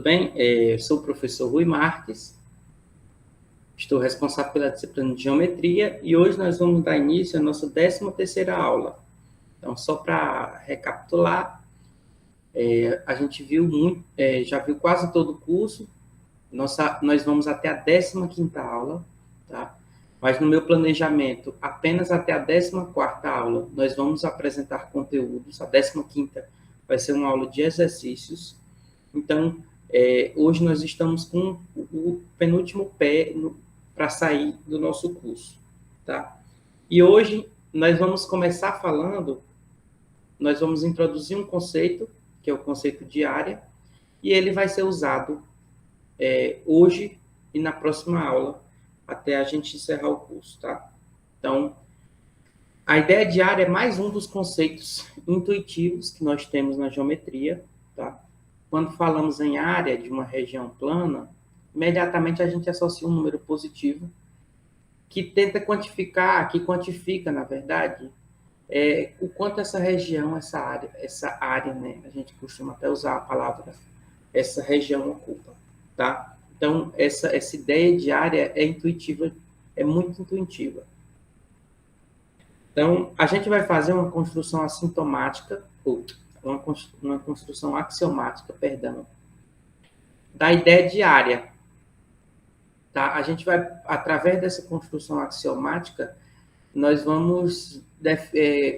tudo bem? Eu sou o professor Rui Marques, estou responsável pela disciplina de Geometria e hoje nós vamos dar início à nossa 13ª aula. Então, só para recapitular, a gente já viu quase todo o curso, nós vamos até a 15ª aula, tá? Mas no meu planejamento, apenas até a 14ª aula, nós vamos apresentar conteúdos, a 15ª vai ser uma aula de exercícios. Então, hoje nós estamos com o penúltimo pé para sair do nosso curso, tá? E hoje nós vamos começar falando, nós vamos introduzir um conceito, que é o conceito de área, e ele vai ser usado hoje e na próxima aula, até a gente encerrar o curso, tá? Então, a ideia de área é mais um dos conceitos intuitivos que nós temos na geometria, tá? Quando falamos em área de uma região plana, imediatamente a gente associa um número positivo que tenta quantificar, que quantifica, na verdade, o quanto essa região, essa área, né? A gente costuma até usar a palavra essa região ocupa, tá? Então, essa ideia de área é intuitiva, é muito intuitiva. Então, a gente vai fazer uma construção assintomática, uma construção axiomática, perdão, da ideia de área. Tá? A gente vai, através dessa construção axiomática, nós vamos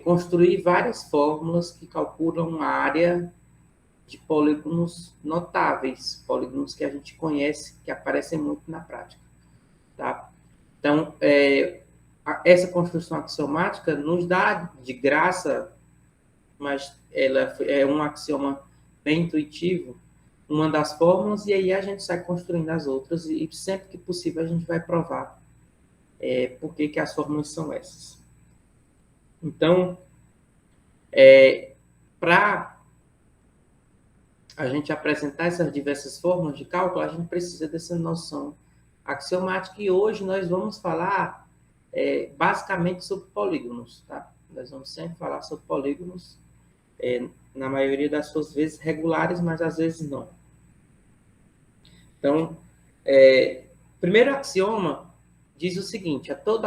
construir várias fórmulas que calculam a área de polígonos notáveis, polígonos que a gente conhece, que aparecem muito na prática. Tá? Então, essa construção axiomática nos dá de graça, mas ela é um axioma bem intuitivo, uma das fórmulas, e aí a gente sai construindo as outras, e sempre que possível a gente vai provar por que as fórmulas são essas. Então, para a gente apresentar essas diversas fórmulas de cálculo, a gente precisa dessa noção axiomática, e hoje nós vamos falar basicamente sobre polígonos, tá? Nós vamos sempre falar sobre polígonos, na maioria das suas vezes regulares, mas às vezes não. Então, primeiro axioma diz o seguinte: a todo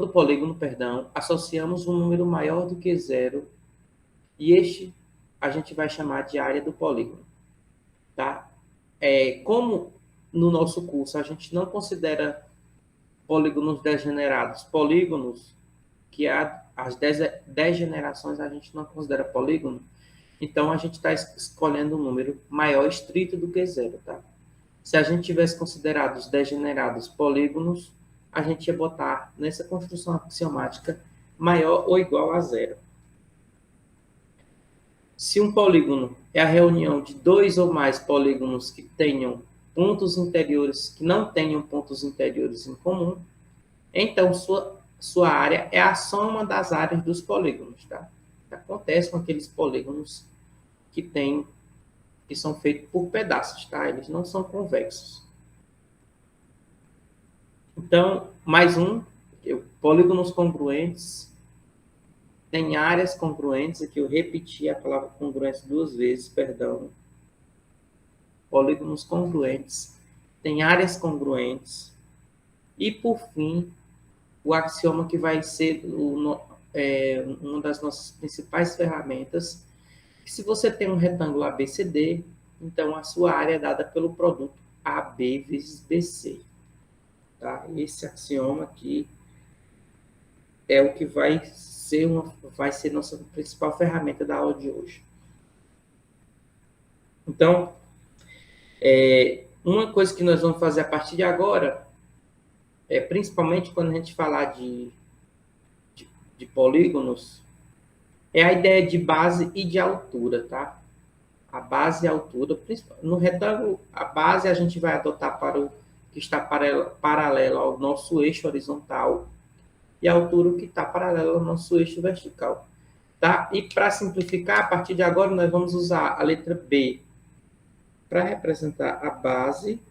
polígono, associamos um número maior do que zero, e este a gente vai chamar de área do polígono, tá? Como no nosso curso a gente não considera polígonos degenerados, polígonos que as degenerações a gente não considera polígono, então a gente está escolhendo um número maior estrito do que zero, tá? Se a gente tivesse considerado os degenerados polígonos, a gente ia botar nessa construção axiomática maior ou igual a zero. Se um polígono é a reunião de dois ou mais polígonos que tenham pontos interiores, que não tenham pontos interiores em comum, então sua área é a soma das áreas dos polígonos, tá? Acontece com aqueles polígonos que são feitos por pedaços, tá? Eles não são convexos. Então, mais um, polígonos congruentes, tem áreas congruentes, aqui eu repeti a palavra congruência 2 vezes, perdão. Polígonos congruentes, tem áreas congruentes, e por fim, o axioma que vai ser uma das nossas principais ferramentas, que se você tem um retângulo ABCD, então a sua área é dada pelo produto AB vezes BC. Tá? Esse axioma aqui é o que vai ser nossa principal ferramenta da aula de hoje. Então, uma coisa que nós vamos fazer a partir de agora, principalmente quando a gente falar de polígonos, é a ideia de base e de altura, tá? A base e a altura. No retângulo, a base a gente vai adotar para o que está paralelo ao nosso eixo horizontal, e a altura que está paralelo ao nosso eixo vertical, tá? E para simplificar, a partir de agora nós vamos usar a letra B para representar a base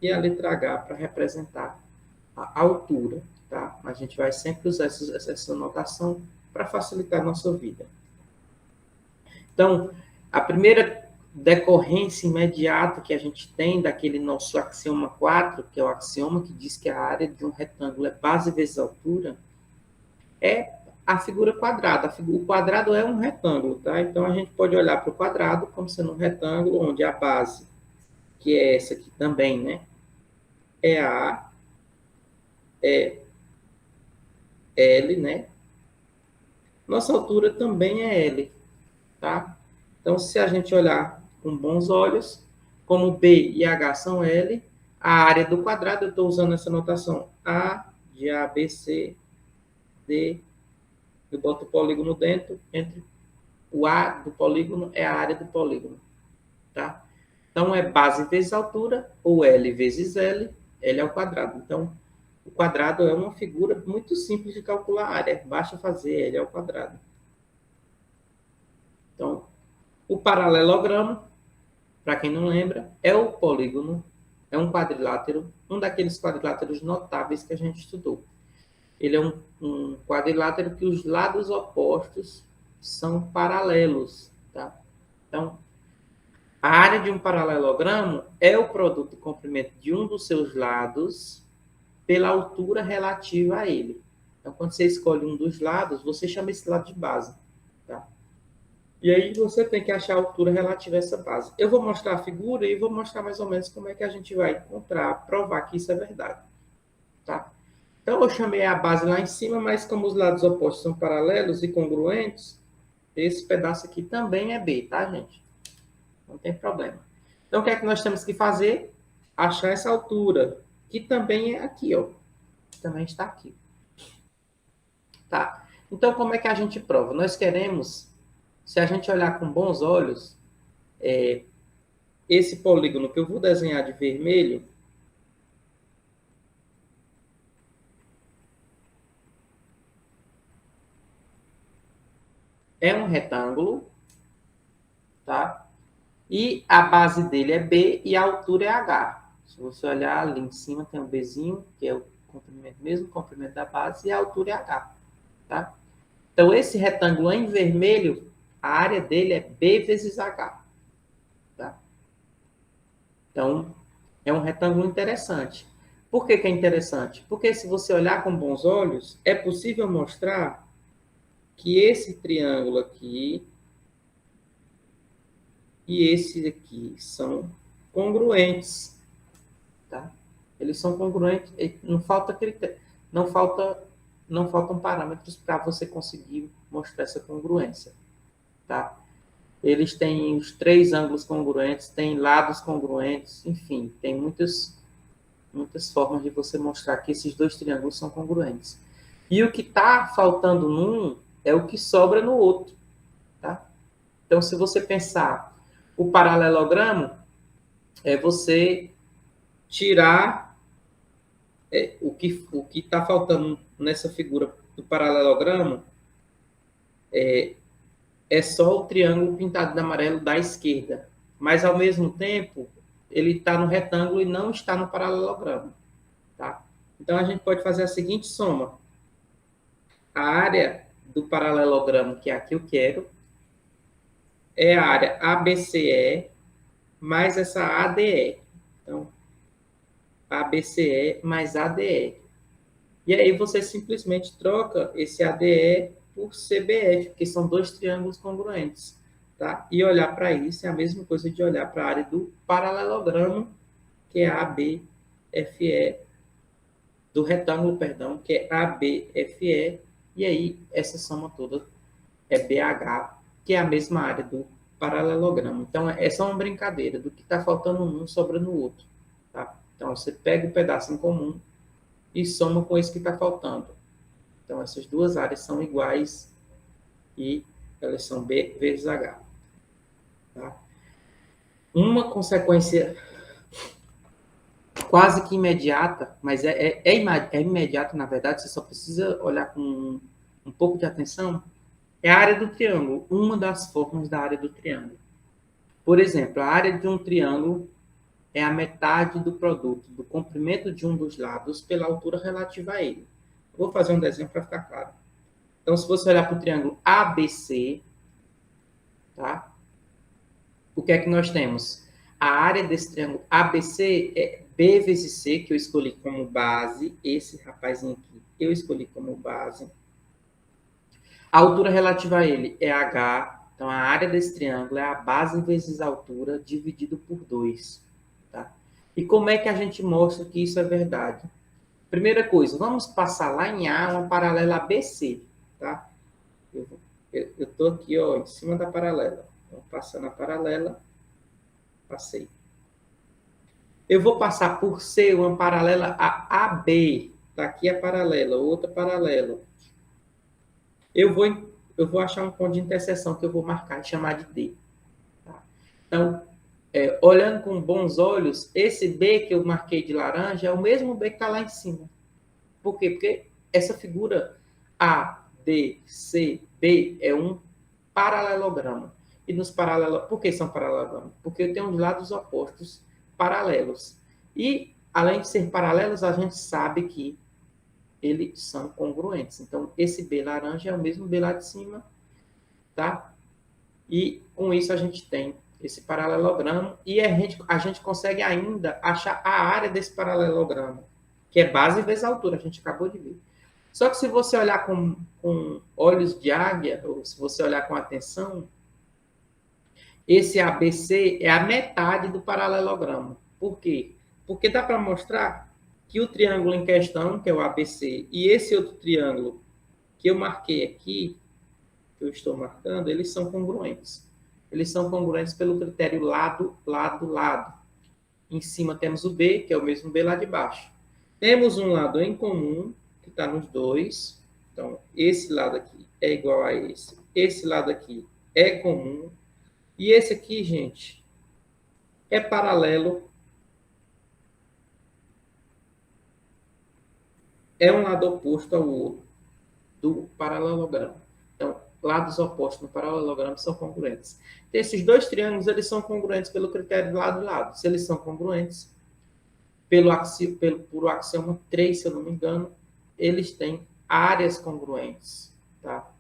e a letra H para representar a altura, tá? A gente vai sempre usar essa notação para facilitar a nossa vida. Então, a primeira decorrência imediata que a gente tem daquele nosso axioma 4, que é o axioma que diz que a área de um retângulo é base vezes altura, é a figura quadrada. O quadrado é um retângulo, tá? Então, a gente pode olhar para o quadrado como sendo um retângulo, onde a base, que é essa aqui também, né? É A, é L, né? Nossa altura também é L, tá? Então, se a gente olhar com bons olhos, como B e H são L, a área do quadrado, eu estou usando essa notação A de A, B, C, D, eu boto o polígono dentro, entre o A do polígono é a área do polígono, tá? Então, é base vezes altura, ou L vezes L, L ao quadrado. Então, o quadrado é uma figura muito simples de calcular a área, basta fazer L ao quadrado. Então, o paralelogramo, para quem não lembra, é o polígono, é um quadrilátero, um daqueles quadriláteros notáveis que a gente estudou. Ele é um quadrilátero que os lados opostos são paralelos, tá? Então, a área de um paralelogramo é o produto do comprimento de um dos seus lados pela altura relativa a ele. Então, quando você escolhe um dos lados, você chama esse lado de base, tá? E aí você tem que achar a altura relativa a essa base. Eu vou mostrar a figura e vou mostrar mais ou menos como é que a gente vai encontrar, provar que isso é verdade, tá? Então, eu chamei a base lá em cima, mas como os lados opostos são paralelos e congruentes, esse pedaço aqui também é B, tá, gente? Não tem problema. Então, o que é que nós temos que fazer? Achar essa altura, que também é aqui, ó. Também está aqui. Tá? Então, como é que a gente prova? Nós queremos, se a gente olhar com bons olhos, esse polígono que eu vou desenhar de vermelho, é um retângulo, tá? E a base dele é B e a altura é H. Se você olhar ali em cima, tem um Bzinho, que é o comprimento, mesmo comprimento da base, e a altura é H, tá? Então, esse retângulo em vermelho, a área dele é B vezes H, tá? Então, é um retângulo interessante. Por que é interessante? Porque se você olhar com bons olhos, é possível mostrar que esse triângulo aqui e esse aqui são congruentes, tá? Eles são congruentes, não falta critério, não faltam parâmetros para você conseguir mostrar essa congruência, tá? Eles têm os três ângulos congruentes, têm lados congruentes, enfim, tem muitas formas de você mostrar que esses dois triângulos são congruentes. E o que está faltando num é o que sobra no outro, tá? Então, se você pensar o paralelogramo, é você tirar o que está faltando nessa figura do paralelogramo é só o triângulo pintado de amarelo da esquerda. Mas, ao mesmo tempo, ele está no retângulo e não está no paralelogramo, tá? Então, a gente pode fazer a seguinte soma. A área do paralelogramo, que é a que eu quero, é a área ABCE mais essa ADE. Então, ABCE mais ADE. E aí você simplesmente troca esse ADE por CBF, que são dois triângulos congruentes. Tá? E olhar para isso é a mesma coisa de olhar para a área do paralelogramo, que é ABFE, do retângulo, perdão, que é ABFE, e aí essa soma toda é BH, que é a mesma área do paralelogramo. Então, é só uma brincadeira do que está faltando um sobra no outro. Tá? Então, você pega o pedaço em comum e soma com esse que está faltando. Então, essas duas áreas são iguais e elas são B vezes H. Tá? Uma consequência quase que imediata, mas é imediata, na verdade, você só precisa olhar com um pouco de atenção, é a área do triângulo, uma das formas da área do triângulo. Por exemplo, a área de um triângulo é a metade do produto do comprimento de um dos lados pela altura relativa a ele. Vou fazer um desenho para ficar claro. Então, se você olhar para o triângulo ABC, tá? que é que nós temos? A área desse triângulo ABC é B vezes C, que eu escolhi como base. Esse rapazinho aqui eu escolhi como base. A altura relativa a ele é H. Então, a área desse triângulo é a base vezes a altura dividido por 2. Tá? E como é que a gente mostra que isso é verdade? Primeira coisa, vamos passar lá em A uma paralela ABC. Tá? Eu estou aqui ó, em cima da paralela. Então, passando a paralela, passei. Eu vou passar por C uma paralela a AB. Está aqui a paralela, outra paralela. Eu vou achar um ponto de interseção que eu vou marcar e chamar de D. Tá? Então, olhando com bons olhos, esse B que eu marquei de laranja é o mesmo B que está lá em cima. Por quê? Porque essa figura A, D, C, B é um paralelogramo. E nos paralelos, por que são paralelogramas? Porque eu tenho os lados opostos paralelos. E, além de ser paralelos, a gente sabe que eles são congruentes. Então, esse B laranja é o mesmo B lá de cima, tá? E, com isso, a gente tem esse paralelogramo e a gente consegue ainda achar a área desse paralelogramo, que é base vezes altura, a gente acabou de ver. Só que se você olhar com olhos de águia, ou se você olhar com atenção, esse ABC é a metade do paralelogramo. Por quê? Porque dá para mostrar que o triângulo em questão, que é o ABC, e esse outro triângulo que eu marquei aqui, que eu estou marcando, eles são congruentes. Eles são congruentes pelo critério lado, lado, lado. Em cima temos o B, que é o mesmo B lá de baixo. Temos um lado em comum, que está nos dois. Então, esse lado aqui é igual a esse. Esse lado aqui é comum. E esse aqui, gente, é paralelo. É um lado oposto ao outro do paralelogramo. Então, lados opostos no paralelogramo são congruentes. Então, esses dois triângulos, eles são congruentes pelo critério de lado e lado. Se eles são pelo axioma 3, se eu não me engano, eles têm áreas congruentes. Tá?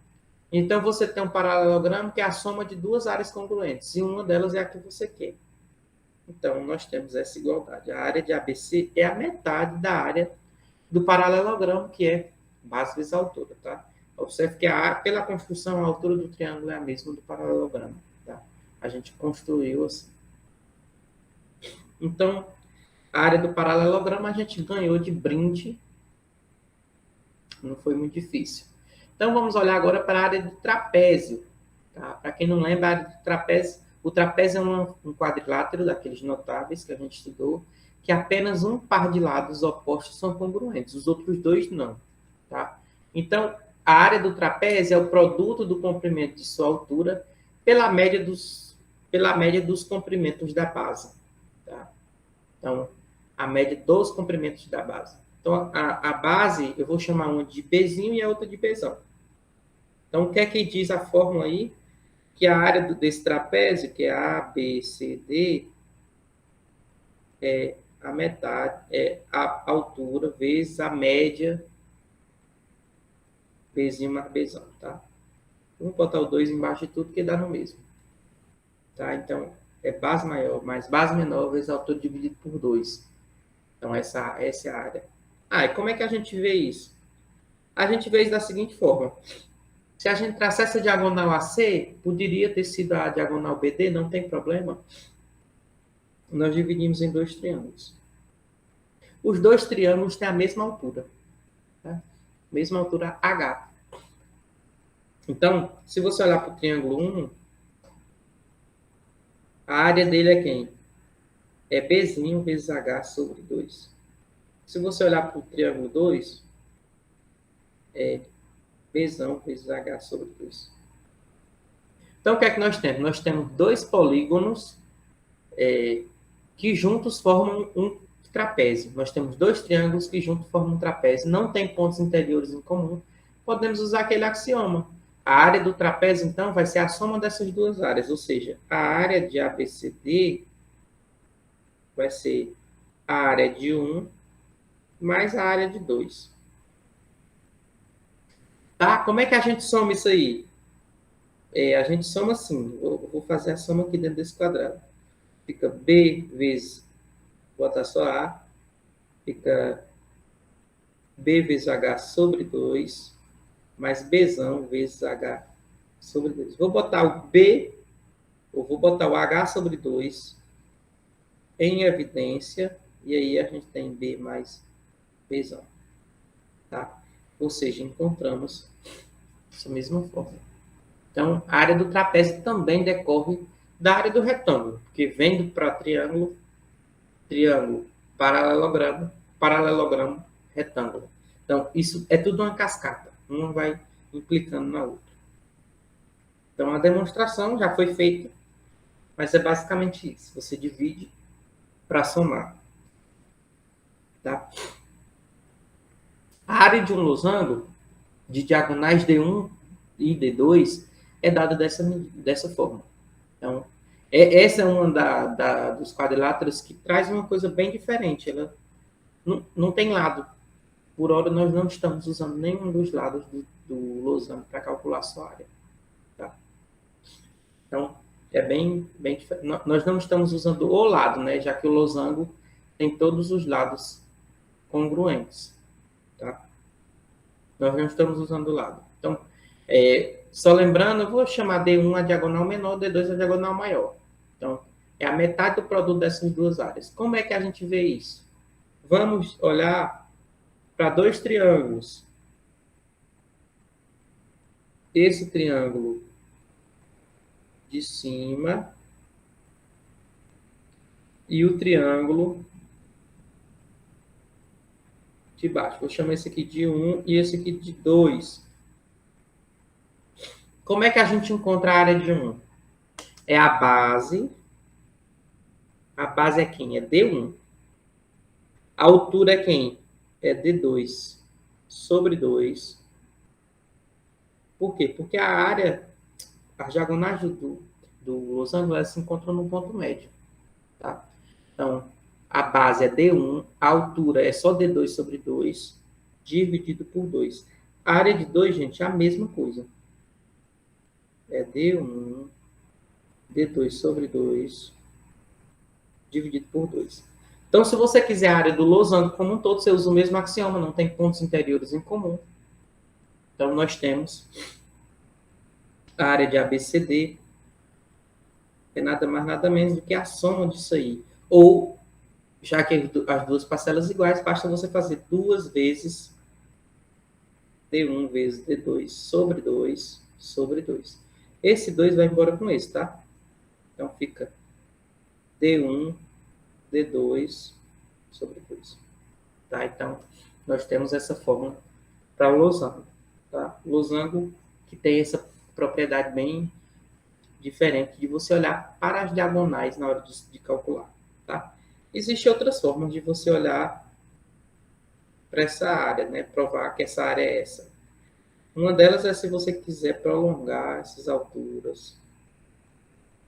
Então, você tem um paralelogramo que é a soma de duas áreas congruentes, e uma delas é a que você quer. Então, nós temos essa igualdade. A área de ABC é a metade da área do paralelogramo, que é base vezes a altura. Tá? Observe que pela construção, a altura do triângulo é a mesma do paralelogramo. Tá? A gente construiu assim. Então, a área do paralelogramo a gente ganhou de brinde. Não foi muito difícil. Então, vamos olhar agora para a área do trapézio. Tá? Para quem não lembra, a área do trapézio, o trapézio é um quadrilátero daqueles notáveis que a gente estudou, que apenas um par de lados opostos são congruentes, os outros dois não. Tá? Então, a área do trapézio é o produto do comprimento de sua altura pela média dos comprimentos da base. Tá? Então, a média dos comprimentos da base. Então, a base, eu vou chamar uma de Bzinho e a outra de Bzão. Então, o que é que diz a fórmula aí? Que a área desse trapézio, que é A, B, C, D, é a metade, é a altura vezes a média Bzinho mais Bzão, tá? Vamos botar o 2 embaixo de tudo, que dá no mesmo. Tá? Então, é base maior mais base menor vezes a altura dividido por 2. Então, essa é a área. E como é que a gente vê isso? A gente vê isso da seguinte forma. Se a gente traçar essa diagonal AC, poderia ter sido a diagonal BD, não tem problema. Nós dividimos em dois triângulos. Os dois triângulos têm a mesma altura. Tá? Mesma altura H. Então, se você olhar para o triângulo 1, a área dele é quem? É Bzinho vezes H sobre 2. Se você olhar para o triângulo 2, é Bzão vezes H sobre 2. Então, o que é que nós temos? Nós temos dois polígonos que juntos formam um trapézio. Nós temos dois triângulos que juntos formam um trapézio. Não tem pontos interiores em comum. Podemos usar aquele axioma. A área do trapézio, então, vai ser a soma dessas duas áreas. Ou seja, a área de ABCD vai ser a área de 1 mais a área de 2. Tá? Como é que a gente soma isso aí? a gente soma assim, vou fazer a soma aqui dentro desse quadrado. Fica B vezes, vou botar só A, fica B vezes H sobre 2, mais Bzão vezes H sobre 2. Vou botar o B, ou vou botar o H sobre 2 em evidência, e aí a gente tem B mais Bzão. Tá? Ou seja, encontramos essa mesma fórmula. Então, a área do trapézio também decorre da área do retângulo, porque vendo para triângulo, triângulo, paralelogramo, paralelogramo, retângulo. Então, isso é tudo uma cascata. Uma vai implicando na outra. Então, a demonstração já foi feita, mas é basicamente isso. Você divide para somar. Tá? A área de um losango, de diagonais D1 e D2, é dada dessa forma. Então, essa é uma dos quadriláteros que traz uma coisa bem diferente. Ela não tem lado. Por hora, nós não estamos usando nenhum dos lados do losango para calcular sua área. Tá? Então, é bem diferente. Nós não estamos usando o lado, né? Já que o losango tem todos os lados congruentes. Tá? Nós não estamos usando o lado. Então, só lembrando, eu vou chamar D1 a diagonal menor, D2 a diagonal maior. Então, é a metade do produto dessas duas áreas. Como é que a gente vê isso? Vamos olhar para dois triângulos. Esse triângulo de cima e o triângulo de baixo. Vou chamar esse aqui de 1 e esse aqui de 2. Como é que a gente encontra a área de 1? É a base. A base é quem? É D1. A altura é quem? É D2 sobre 2. Por quê? Porque a área, as diagonais do losango, elas se encontram no ponto médio. Tá? Então, a base é D1, a altura é só D2 sobre 2, dividido por 2. A área de 2, gente, é a mesma coisa. É D1, D2 sobre 2, dividido por 2. Então, se você quiser a área do losango como um todo, você usa o mesmo axioma, não tem pontos interiores em comum. Então, nós temos a área de ABCD, é nada mais, nada menos do que a soma disso aí. Ou, já que as duas parcelas iguais, basta você fazer 2 vezes D1 vezes D2 sobre 2 sobre 2. Esse 2 vai embora com esse, tá? Então, fica D1, D2 sobre 2. Tá? Então, nós temos essa fórmula para o losango. Tá? Losango que tem essa propriedade bem diferente de você olhar para as diagonais na hora de calcular. Tá? Existem outras formas de você olhar para essa área, né? Provar que essa área é essa. Uma delas é se você quiser prolongar essas alturas,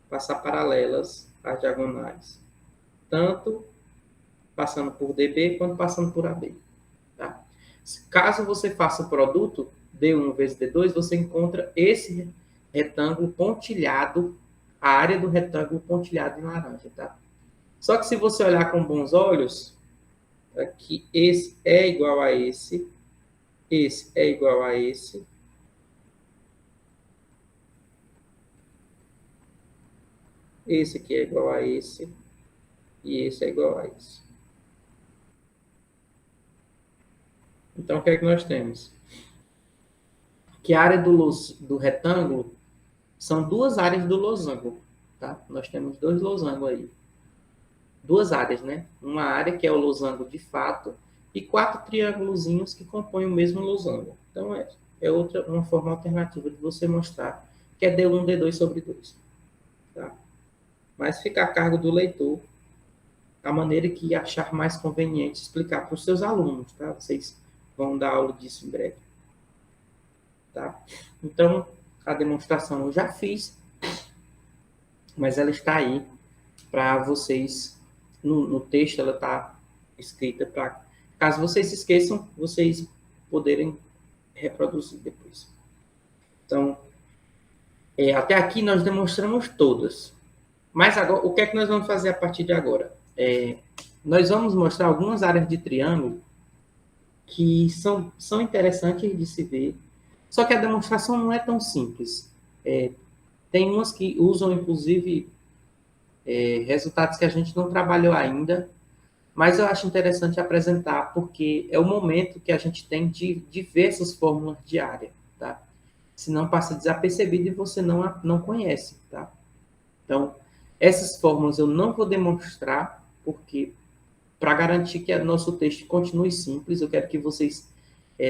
passar paralelas às diagonais, tanto passando por DB quanto passando por AB. Tá? Caso você faça o produto D1 vezes D2, você encontra esse retângulo pontilhado, a área do retângulo pontilhado em laranja. Tá? Só que se você olhar com bons olhos, aqui esse é igual a esse é igual a esse aqui é igual a esse, e esse é igual a esse. Então, o que é que nós temos? Que a área do retângulo são duas áreas do losango. Tá? Nós temos dois losangos aí. Duas áreas, né? Uma área que é o losango de fato e 4 triângulozinhos que compõem o mesmo losango. Então, uma forma alternativa de você mostrar que é D1, D2 sobre 2. Tá? Mas fica a cargo do leitor a maneira que achar mais conveniente explicar para os seus alunos. Tá? Vocês vão dar aula disso em breve. Tá? Então, a demonstração eu já fiz, mas ela está aí para vocês, no texto ela está escrita para, caso vocês esqueçam, vocês poderem reproduzir depois. Então, Até aqui nós demonstramos todas. Mas agora, o que é que nós vamos fazer a partir de agora? Nós vamos mostrar algumas áreas de triângulo que são interessantes de se ver, só que a demonstração não é tão simples. Tem umas que usam, inclusive, resultados que a gente não trabalhou ainda, mas eu acho interessante apresentar, porque é o momento que a gente tem de ver essas fórmulas de área, tá? Senão passa desapercebido e você não conhece, tá? Então, essas fórmulas eu não vou demonstrar, porque para garantir que o nosso texto continue simples, eu quero que vocês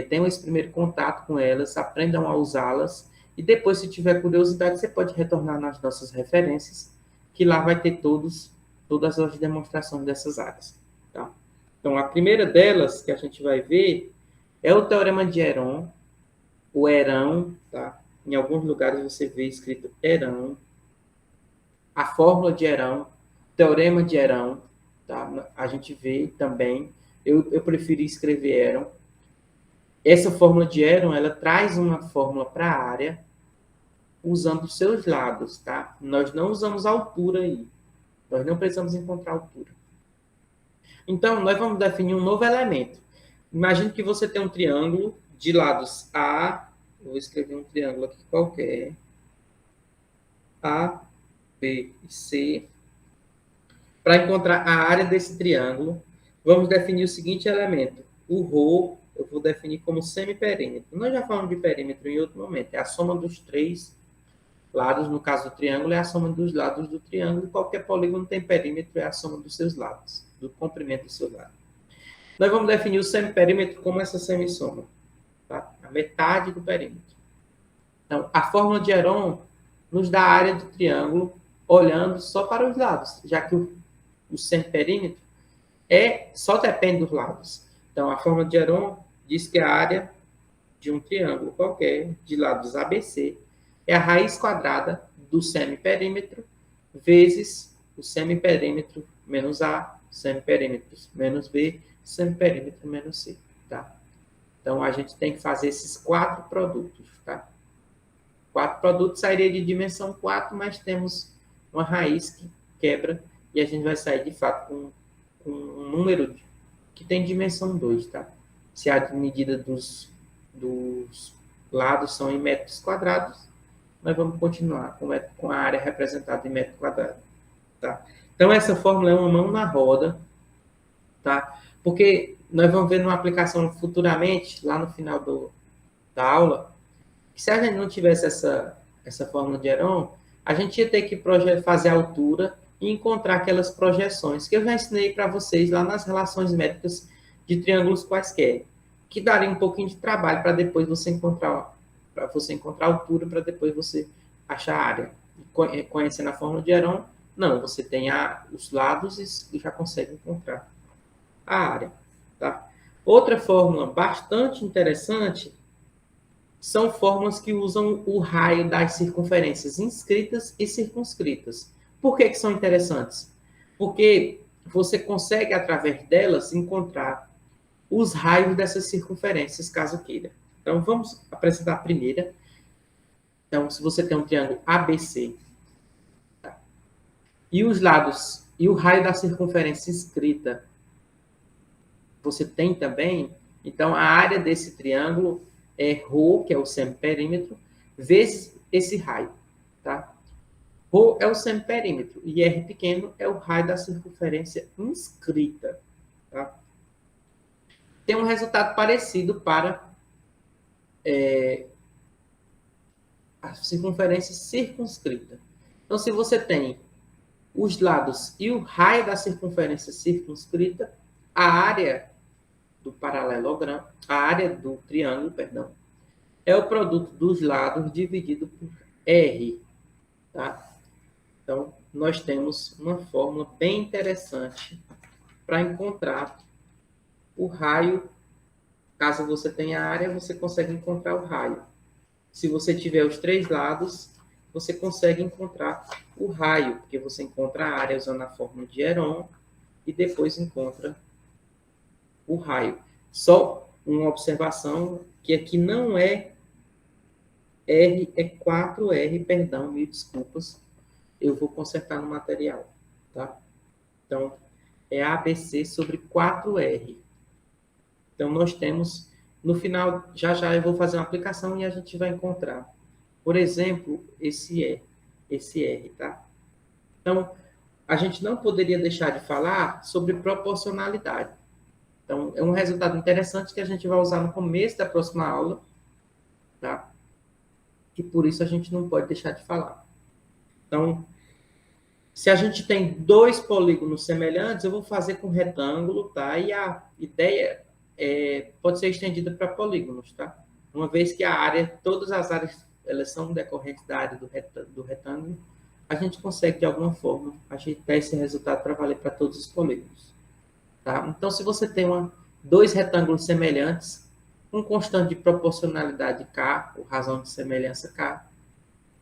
tenham esse primeiro contato com elas, aprendam a usá-las, e depois, se tiver curiosidade, você pode retornar nas nossas referências, que lá vai ter todas as demonstrações dessas áreas. Tá? Então, a primeira delas que a gente vai ver é o Teorema de Heron, o Herão, tá? Em alguns lugares você vê escrito Herão, a fórmula de Herão, Teorema de Herão, tá? A gente vê também, eu preferi escrever Herón. Essa fórmula de Herón, ela traz uma fórmula para a área usando os seus lados, tá? Nós não usamos altura aí. Nós não precisamos encontrar altura. Então, nós vamos definir um novo elemento. Imagine que você tem um triângulo de lados A, eu vou escrever um triângulo aqui qualquer, A, B e C. Para encontrar a área desse triângulo, vamos definir o seguinte elemento. O ρ, eu vou definir como semiperímetro. Nós já falamos de perímetro em outro momento. É a soma dos três lados, no caso do triângulo, é a soma dos lados do triângulo. Qualquer polígono tem perímetro, é a soma dos seus lados, do comprimento do seu lado. Nós vamos definir o semiperímetro como essa semissoma, tá? A metade do perímetro. Então, a fórmula de Herón nos dá a área do triângulo olhando só para os lados, já que o semiperímetro só depende dos lados. Então, a fórmula de Herón diz que a área de um triângulo qualquer, de lados ABC, é a raiz quadrada do semiperímetro vezes o semiperímetro menos A, semiperímetro menos B, semiperímetro menos C. Tá? Então, a gente tem que fazer esses 4 produtos. Tá? 4 produtos sairia de dimensão 4, mas temos uma raiz que quebra e a gente vai sair, de fato, com um número que tem dimensão 2. Tá? Se a medida dos lados são em metros quadrados, nós vamos continuar com a área representada em metro quadrado. Tá? Então, essa fórmula é uma mão na roda, tá? Porque nós vamos ver numa aplicação futuramente, lá no final da aula, que se a gente não tivesse essa fórmula de Herón, a gente ia ter que fazer a altura e encontrar aquelas projeções que eu já ensinei para vocês lá nas relações métricas de triângulos quaisquer, que daria um pouquinho de trabalho para depois você encontrar a altura, para depois você achar a área. Conhecendo a fórmula de Herón, não, você tem os lados e já consegue encontrar a área. Tá? Outra fórmula bastante interessante são fórmulas que usam o raio das circunferências inscritas e circunscritas. Por que são interessantes? Porque você consegue, através delas, encontrar os raios dessas circunferências, caso queira. Então, vamos apresentar a primeira. Então, se você tem um triângulo ABC, tá? E os lados, e o raio da circunferência inscrita, você tem também, então, a área desse triângulo é ρ, que é o semiperímetro, vezes esse raio, tá? ρ é o semiperímetro e r pequeno é o raio da circunferência inscrita, tá? Tem um resultado parecido para a circunferência circunscrita. Então, se você tem os lados e o raio da circunferência circunscrita, a área do paralelogramo, a área do triângulo, perdão, é o produto dos lados dividido por R. Tá? Então, nós temos uma fórmula bem interessante para encontrar o raio. Caso você tenha a área, você consegue encontrar o raio. Se você tiver os 3 lados, você consegue encontrar o raio, porque você encontra a área usando a fórmula de Herón e depois encontra o raio. Só uma observação, que aqui não é R é 4R, perdão, mil desculpas. Eu vou consertar no material, tá? Então, é ABC sobre 4R. Então, nós temos, no final, já já eu vou fazer uma aplicação e a gente vai encontrar, por exemplo, esse R, tá? Então, a gente não poderia deixar de falar sobre proporcionalidade. Então, é um resultado interessante que a gente vai usar no começo da próxima aula, tá? E por isso a gente não pode deixar de falar. Então, se a gente tem dois polígonos semelhantes, eu vou fazer com retângulo, tá? E a ideia pode ser estendida para polígonos, tá? Uma vez que a área, todas as áreas, elas são decorrentes da área do retângulo, a gente consegue, de alguma forma, ajeitar esse resultado para valer para todos os polígonos, tá? Então, se você tem dois retângulos semelhantes, um constante de proporcionalidade K, ou razão de semelhança K,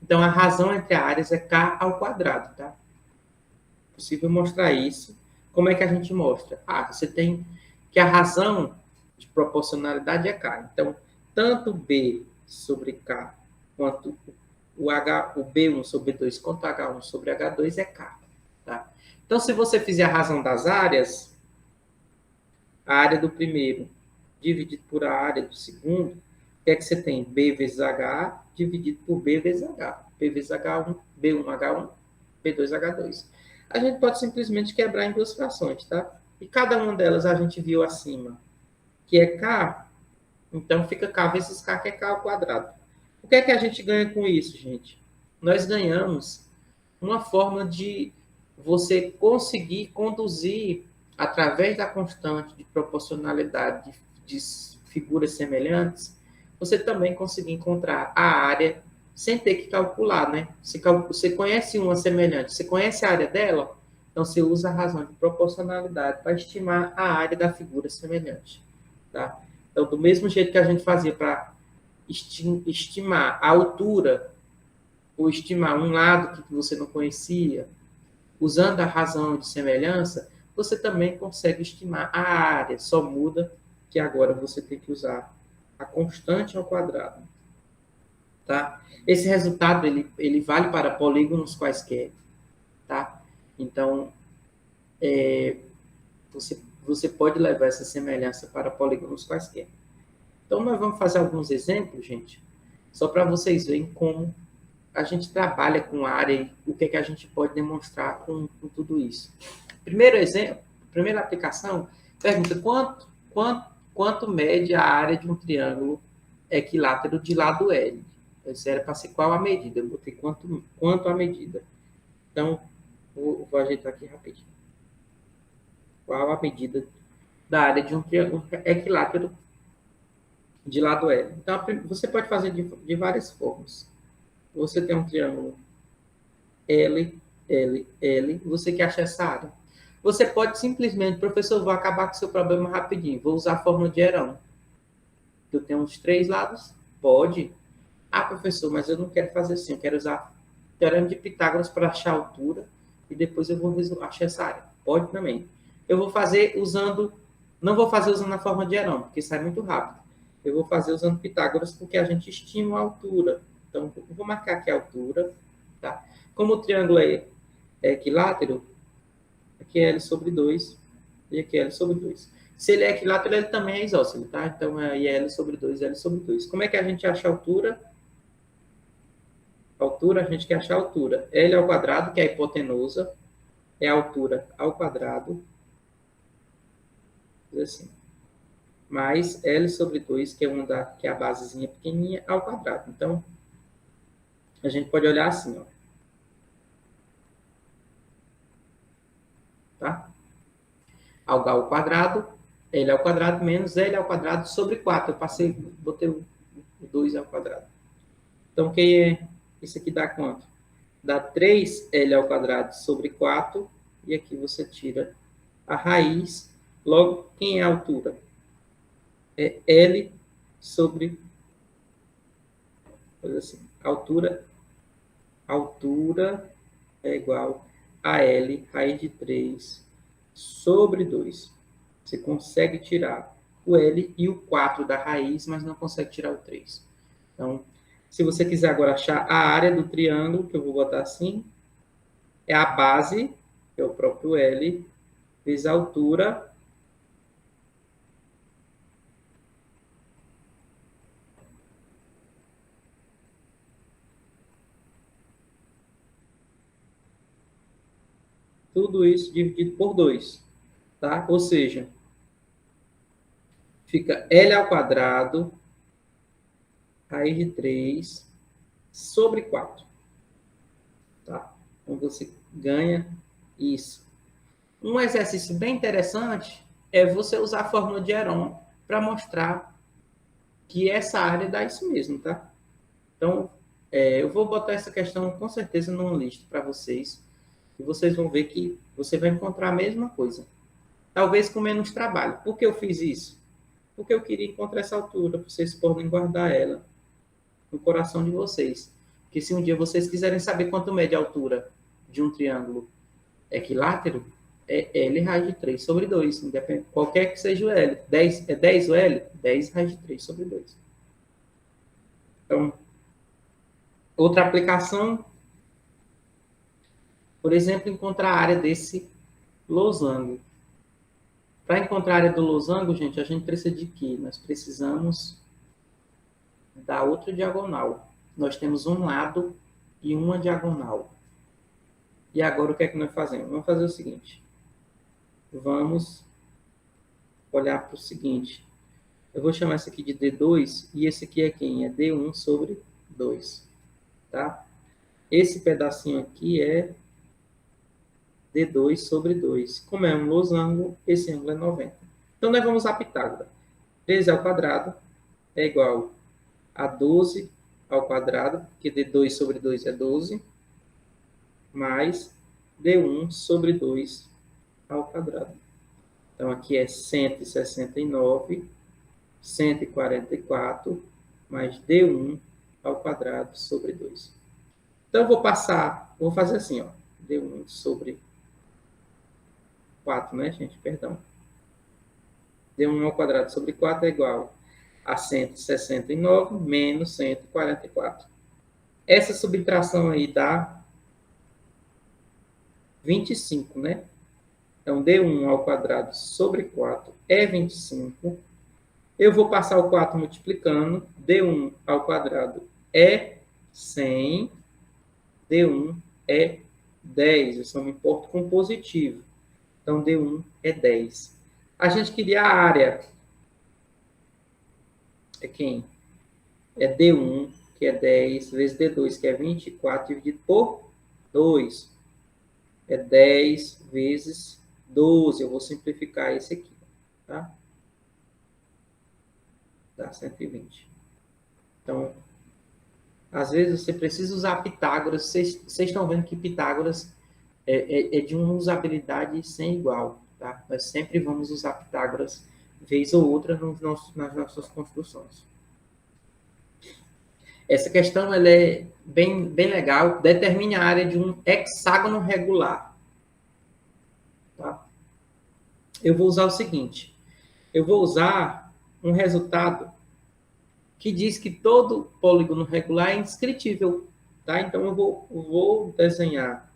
então a razão entre áreas é K ao quadrado, tá? Possível mostrar isso. Como é que a gente mostra? Você tem que a razão de proporcionalidade é K. Então, tanto B sobre K quanto o B1 sobre 2 quanto H1 sobre H2 é K. Tá? Então, se você fizer a razão das áreas, a área do primeiro dividido por a área do segundo, o que é que você tem? B vezes H dividido por B vezes H. B vezes H1, B1, H1, B2, H2. A gente pode simplesmente quebrar em duas frações, tá? E cada uma delas a gente viu acima, que é K, então fica K vezes K, que é K ao quadrado. O que é que a gente ganha com isso, gente? Nós ganhamos uma forma de você conseguir conduzir, através da constante de proporcionalidade de figuras semelhantes, você também conseguir encontrar a área sem ter que calcular, né? Você conhece uma semelhante, você conhece a área dela, então você usa a razão de proporcionalidade para estimar a área da figura semelhante, tá? Então, do mesmo jeito que a gente fazia para estimar a altura, ou estimar um lado que você não conhecia, usando a razão de semelhança, você também consegue estimar a área, só muda que agora você tem que usar a constante ao quadrado. Tá? Esse resultado ele vale para polígonos quaisquer. Tá? Então, você pode levar essa semelhança para polígonos quaisquer. Então, nós vamos fazer alguns exemplos, gente, só para vocês verem como a gente trabalha com área e o que, é que a gente pode demonstrar com tudo isso. Primeiro exemplo, primeira aplicação, pergunta quanto mede a área de um triângulo equilátero de lado L. Isso era para ser qual a medida. Eu botei quanto a medida. Então, vou ajeitar aqui rapidinho. Qual a medida da área de um triângulo equilátero de lado L. Então, você pode fazer de várias formas. Você tem um triângulo L, L, L, você quer achar essa área. Você pode simplesmente, professor, vou acabar com o seu problema rapidinho, vou usar a fórmula de Herão. Eu tenho uns 3 lados? Pode. Professor, mas eu não quero fazer assim, eu quero usar o teorema de Pitágoras para achar a altura e depois eu vou achar essa área. Pode também. Eu vou fazer usando, não vou fazer usando a fórmula de Herão, porque sai muito rápido. Eu vou fazer usando Pitágoras porque a gente estima a altura. Então, eu vou marcar aqui a altura, tá? Como o triângulo é equilátero, aqui é L sobre 2 e aqui é L sobre 2. Se ele é equilátero, ele também é isósceles, tá? Então, aí é L sobre 2, L sobre 2. Como é que a gente acha a altura? A altura, a gente quer achar a altura. L ao quadrado, que é a hipotenusa, é a altura ao quadrado, assim, mais L sobre 2, que é a basezinha pequenininha, ao quadrado. Então, a gente pode olhar assim, ó. Tá? H ao quadrado, L ao quadrado menos L ao quadrado sobre 4. Eu botei o 2 ao quadrado. Então, isso aqui dá quanto? Dá 3L ao quadrado sobre 4. E aqui você tira a raiz. Logo, quem é a altura? É L sobre... Coisa assim. Altura é igual a L, raiz de 3, sobre 2. Você consegue tirar o L e o 4 da raiz, mas não consegue tirar o 3. Então, Se você quiser agora achar a área do triângulo, que eu vou botar assim, é a base, que é o próprio L, vezes a altura, tudo isso dividido por 2, tá? Ou seja, fica L ao quadrado, raiz de 3, sobre 4, tá? Então, você ganha isso. Um exercício bem interessante é você usar a fórmula de Heron para mostrar que essa área dá isso mesmo, tá? Então, eu vou botar essa questão com certeza numa lista para vocês, e vocês vão ver que você vai encontrar a mesma coisa. Talvez com menos trabalho. Por que eu fiz isso? Porque eu queria encontrar essa altura, vocês podem guardar ela no coração de vocês. Que se um dia vocês quiserem saber quanto mede a altura de um triângulo equilátero, é L raiz de 3 sobre 2, independente, qualquer que seja o L. 10, é 10 o L? 10 raiz de 3 sobre 2. Então, outra aplicação, por exemplo, encontrar a área desse losango. Para encontrar a área do losango, gente, a gente precisa de quê? Nós precisamos da outra diagonal. Nós temos um lado e uma diagonal. E agora o que é que nós fazemos? Vamos fazer o seguinte. Vamos olhar para o seguinte. Eu vou chamar esse aqui de D2 e esse aqui é quem? É D1 sobre 2. Tá? Esse pedacinho aqui é D2 sobre 2. Como é um losango, esse ângulo é 90. Então, nós vamos usar Pitágoras. 13 ao quadrado é igual a 12 ao quadrado, que D2 sobre 2 é 12, mais D1 sobre 2 ao quadrado. Então, aqui é 169, 144, mais D1 ao quadrado sobre 2. Então, eu vou fazer assim, ó, D1 sobre 4, né, gente? Perdão. D1 ao quadrado sobre 4 é igual a 169 menos 144. Essa subtração aí dá 25, né? Então, D1 ao quadrado sobre 4 é 25. Eu vou passar o 4 multiplicando. D1 ao quadrado é 100. D1 é 10. Eu só me importo com positivo. Então, D1 é 10. A gente queria a área. É quem? É D1, que é 10, vezes D2, que é 24, dividido por 2. É 10 vezes 12. Eu vou simplificar esse aqui, tá? Dá 120. Então, às vezes você precisa usar Pitágoras. Vocês estão vendo que Pitágoras é de uma usabilidade sem igual, tá? Nós sempre vamos usar Pitágoras, vez ou outra, nas nossas construções. Essa questão ela é bem legal. Determine a área de um hexágono regular. Tá? Eu vou usar o seguinte. Eu vou usar um resultado que diz que todo polígono regular é inscritível. Tá? Então, eu vou desenhar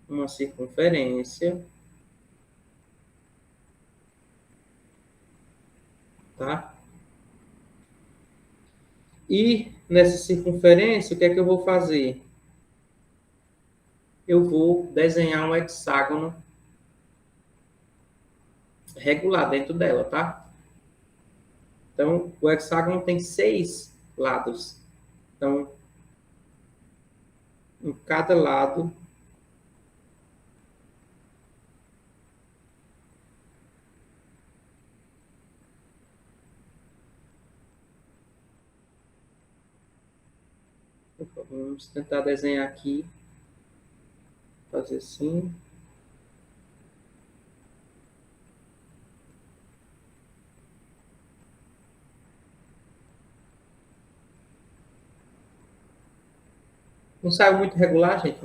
uma circunferência. Tá? E nessa circunferência, o que é que eu vou fazer? Eu vou desenhar um hexágono regular dentro dela, tá? Então, o hexágono tem 6 lados. Então, em cada lado, vamos tentar desenhar aqui, fazer assim. Não saiu muito regular, gente,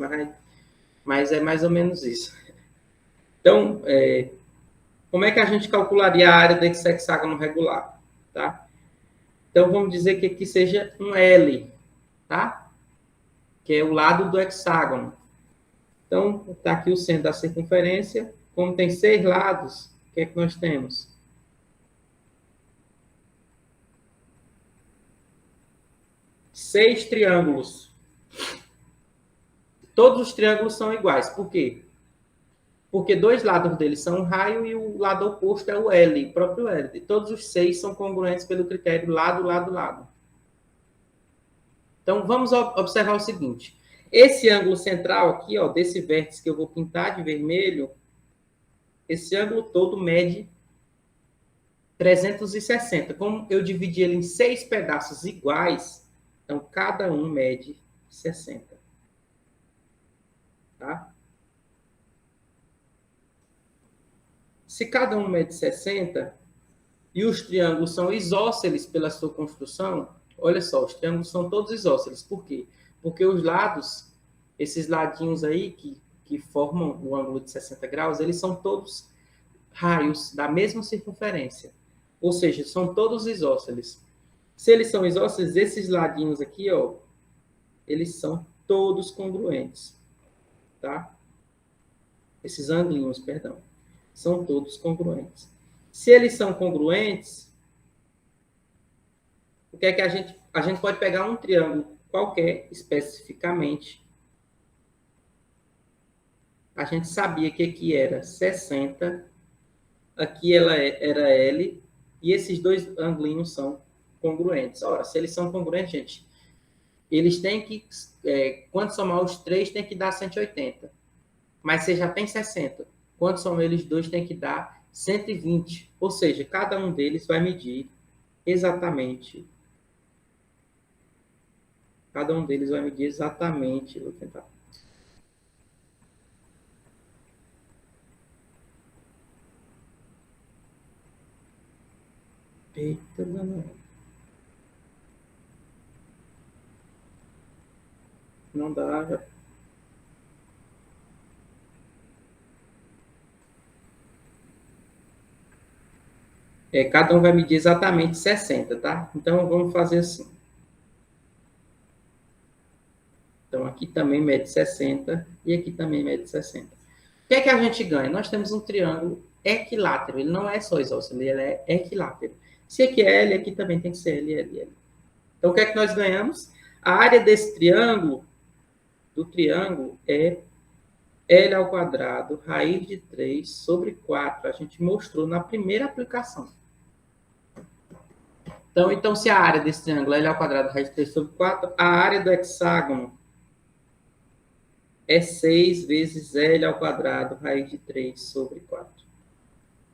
mas é mais ou menos isso. Então, como é que a gente calcularia a área desse hexágono regular? Tá? Então, vamos dizer que aqui seja um L, tá? Que é o lado do hexágono. Então, está aqui o centro da circunferência. Como tem 6 lados, o que é que nós temos? 6 triângulos. Todos os triângulos são iguais. Por quê? Porque 2 lados deles são um raio e o lado oposto é o L, o próprio L. Todos os 6 são congruentes pelo critério lado, lado, lado. Então, vamos observar o seguinte. Esse ângulo central aqui, ó, desse vértice que eu vou pintar de vermelho, esse ângulo todo mede 360. Como eu dividi ele em 6 pedaços iguais, então cada um mede 60. Tá? Se cada um mede 60 e os triângulos são isósceles pela sua construção, olha só, os triângulos são todos isósceles. Por quê? Porque os lados, esses ladinhos aí que formam o ângulo de 60 graus, eles são todos raios da mesma circunferência. Ou seja, são todos isósceles. Se eles são isósceles, esses ladinhos aqui, ó, eles são todos congruentes. Tá? Esses anglinhos, perdão. São todos congruentes. Se eles são congruentes, o que é que a gente pode pegar um triângulo qualquer, especificamente. A gente sabia que aqui era 60, aqui ela era L, e esses dois anglinhos são congruentes. Ora, se eles são congruentes, gente, eles têm que, quando somar os três, tem que dar 180. Mas você já tem 60. Quando somar eles dois, tem que dar 120. Ou seja, cada um deles vai medir exatamente. Cada um deles vai medir exatamente. Vou tentar. Eita, não dá. Já... cada um vai medir exatamente 60, tá? Então, vamos fazer assim. Então, aqui também mede 60 e aqui também mede 60. O que é que a gente ganha? Nós temos um triângulo equilátero. Ele não é só isósceles, ele é equilátero. Se aqui é L, aqui também tem que ser L, L, L. Então, o que é que nós ganhamos? A área desse triângulo, do triângulo, é L ao quadrado, raiz de 3 sobre 4. A gente mostrou na primeira aplicação. Então, se a área desse triângulo é L ao quadrado, raiz de 3 sobre 4, a área do hexágono é 6 vezes L ao quadrado, raiz de 3 sobre 4.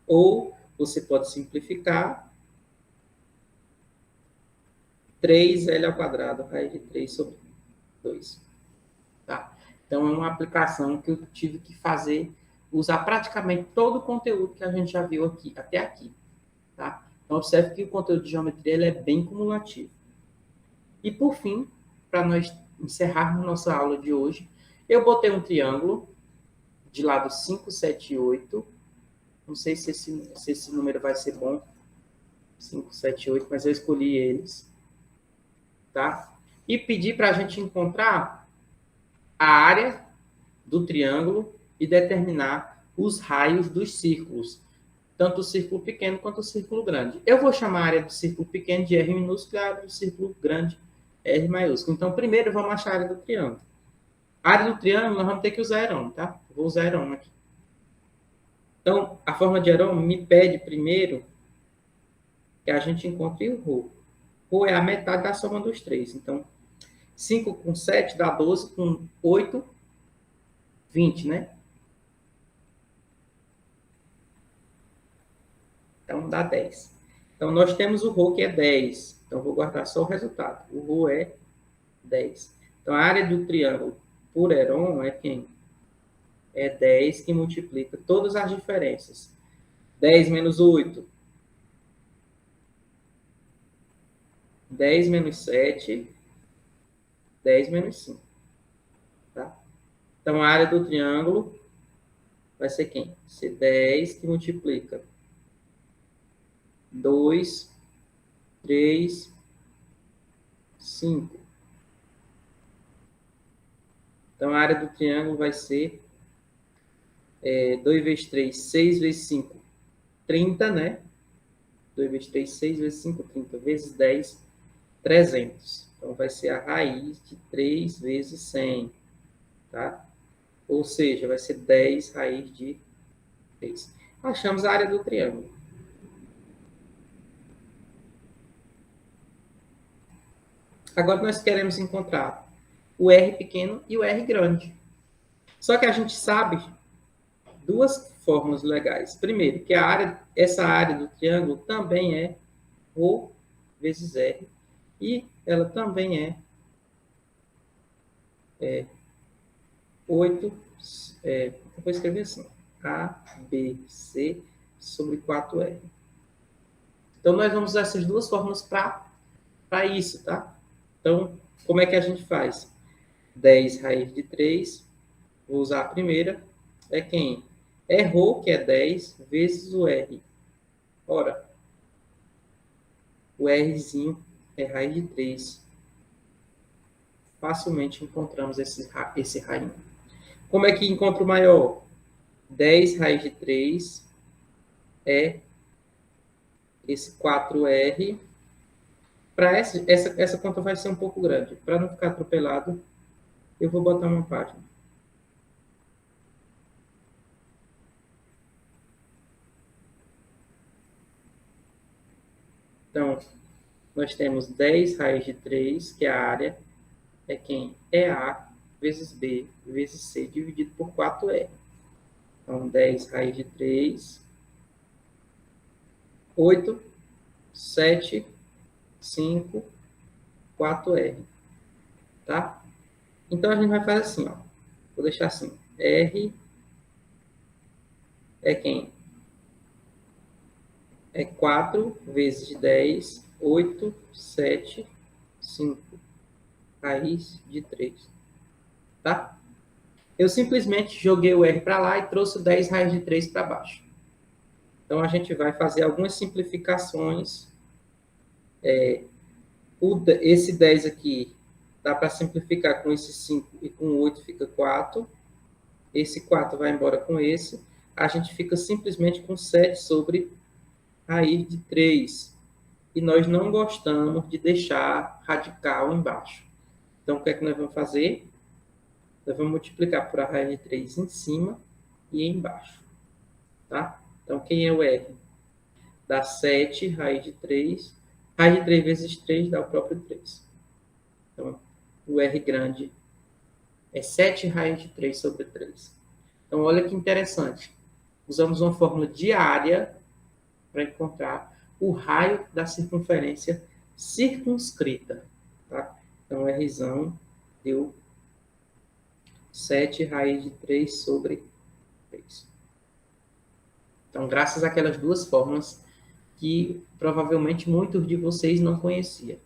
Ou, você pode simplificar, 3L ao quadrado, raiz de 3 sobre 2. Tá? Então, é uma aplicação que eu tive que fazer, usar praticamente todo o conteúdo que a gente já viu aqui, até aqui. Tá? Então, observe que o conteúdo de geometria ele é bem cumulativo. E, por fim, para nós encerrarmos nossa aula de hoje, eu botei um triângulo de lado 5, 7 e 8. Não sei se esse número vai ser bom. 5, 7 e 8, mas eu escolhi eles. Tá? E pedi para a gente encontrar a área do triângulo e determinar os raios dos círculos. Tanto o círculo pequeno quanto o círculo grande. Eu vou chamar a área do círculo pequeno de R minúsculo e a área do círculo grande R maiúsculo. Então, primeiro vamos achar a área do triângulo. A área do triângulo, nós vamos ter que usar Heron, tá? Vou usar Heron aqui. Então, a forma de Heron me pede primeiro que a gente encontre o ρ. ρ é a metade da soma dos três. Então, 5 com 7 dá 12, com 8, 20, né? Então, dá 10. Então, nós temos o ρ que é 10. Então, vou guardar só o resultado. O ρ é 10. Então, a área do triângulo por Heron é quem? É 10 que multiplica todas as diferenças. 10 menos 8. 10 menos 7. 10 menos 5. Tá? Então, a área do triângulo vai ser quem? Vai ser 10 que multiplica 2, 3, 5. Então, a área do triângulo vai ser 2 vezes 3, 6 vezes 5, 30, né? 2 vezes 3, 6 vezes 5, 30, vezes 10, 300. Então, vai ser a raiz de 3 vezes 100, tá? Ou seja, vai ser 10 raiz de 3. Achamos a área do triângulo. Agora, nós queremos encontrar o R pequeno e o R grande. Só que a gente sabe duas fórmulas legais. Primeiro, que essa área do triângulo também é Rho vezes R. E ela também é 8, eu vou escrever assim, ABC sobre 4R. Então, nós vamos usar essas duas fórmulas para isso, tá? Então, como é que a gente faz? 10 raiz de 3, vou usar a primeira, é quem? É Rho, que é 10, vezes o R. Ora, o Rzinho é raiz de 3. Facilmente encontramos esse rainho. Como é que encontra o maior? 10 raiz de 3 é esse 4R. Para essa conta vai ser um pouco grande. Para não ficar atropelado, eu vou botar uma página. Então, nós temos 10 raiz de 3, que é a área, é quem? É A vezes B vezes C dividido por 4R. Então, 10 raiz de 3, 8, 7, 5, 4R. Tá? Então, a gente vai fazer assim, ó. Vou deixar assim. R é quem? É 4 vezes 10, 8, 7, 5. Raiz de 3. Tá? Eu simplesmente joguei o R para lá e trouxe 10 raiz de 3 para baixo. Então, a gente vai fazer algumas simplificações. Esse 10 aqui dá para simplificar com esse 5 e com 8 fica 4. Esse 4 vai embora com esse. A gente fica simplesmente com 7 sobre raiz de 3. E nós não gostamos de deixar radical embaixo. Então, o que é que nós vamos fazer? Nós vamos multiplicar por a raiz de 3 em cima e embaixo. Tá? Então, quem é o R? Dá 7 raiz de 3. Raiz de 3 vezes 3 dá o próprio 3. Então, o R grande é 7 raiz de 3 sobre 3. Então, olha que interessante. Usamos uma fórmula de área para encontrar o raio da circunferência circunscrita. Tá? Então, Rzão deu 7 raiz de 3 sobre 3. Então, graças àquelas duas fórmulas que provavelmente muitos de vocês não conheciam.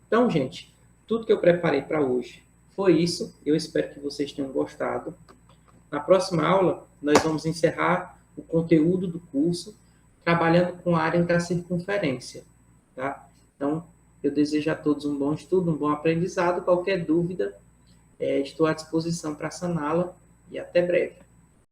Então, gente, tudo que eu preparei para hoje foi isso. Eu espero que vocês tenham gostado. Na próxima aula, nós vamos encerrar o conteúdo do curso trabalhando com a área da circunferência. Tá? Então, eu desejo a todos um bom estudo, um bom aprendizado. Qualquer dúvida, estou à disposição para saná-la e até breve.